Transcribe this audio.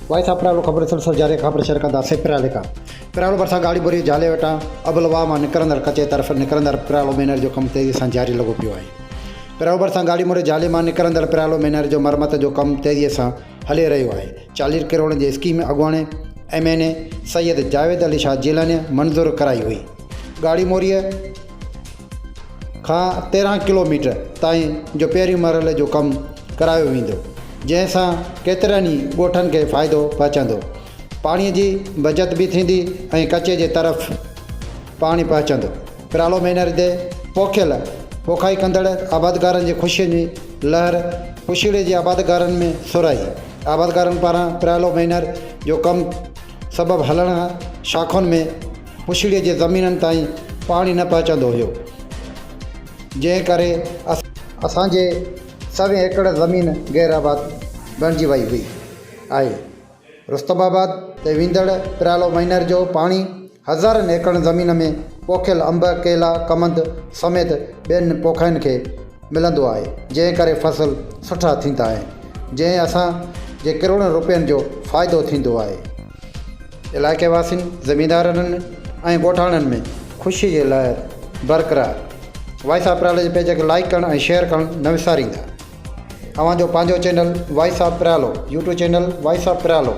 Y साहब प्रालो खबर sir जारे खबर शेयर कंदा से प्राले का प्रालो बरसा गाड़ी बोरी जाले वटा अबलवा मां निकरंदर कचे तरफ निकरंदर प्रालो मेनर जो कम तेजी सां जारी लगो पियो आहे। प्रालो बरसा गाड़ी मोरे जाले मां निकरंदर प्रालो मेनर जो मरम्मत जो कम तेजी सां हले रहियो आहे। 40 करोड़ जी स्कीम अगवाणे MNA सैयद जावेद अली शाह जिलानी मंजूर कराई हुई। गाड़ी मोरीअ खां 13 किलोमीटर ताईं जो पहिरीं मरहले जो कम करायो वेंदो, जंहिंसां केतिरनि ई ॻोठनि खे फ़ाइदो पहुचंदो। पाणीअ जी बचत बि थींदी ऐं कचे जे तरफ़ पाणी पहुचंदो। प्रालो मेनर ते पोखियल पोखाई कंदड़ आबादगारनि जी ख़ुशीअ जी लहर पुछीड़े जे आबादगारनि में सुराई। आबादगारनि पारां प्रालो मेनर जो कमु सबबु हलण शाखुनि में पुछीड़े जे ज़मीननि ताईं पाणी न पहुचंदो हुयो, जंहिं करे असांजे 100 एकड़ ज़मीन गैराबाद बणिजी वई हुई आहे। रुस्तमाबाद ते वेंदड़ प्रालो मेनर जो पाणी हज़ारनि एकड़ ज़मीन में पोखियल अंब केला कमंद समेत ॿियनि पोखनि खे मिलंदो आहे, जंहिं करे फसल सुठा थींदा आहिनि, जंहिं असांजे करोड़नि रुपयनि जो फ़ाइदो थींदो आहे। इलाइक़े वासियुनि ज़मींदारनि ऐं ॻोठाणनि में ख़ुशी जे लहर बरक़रार। वॉइस ऑफ प्रालो जे पेज खे लाइक करणु ऐं शेयर करणु न विसारींदा। अवां जो पंहिंजो चैनल वॉइस ऑफ प्रालो, यूट्यूब चैनल वॉइस ऑफ प्रालो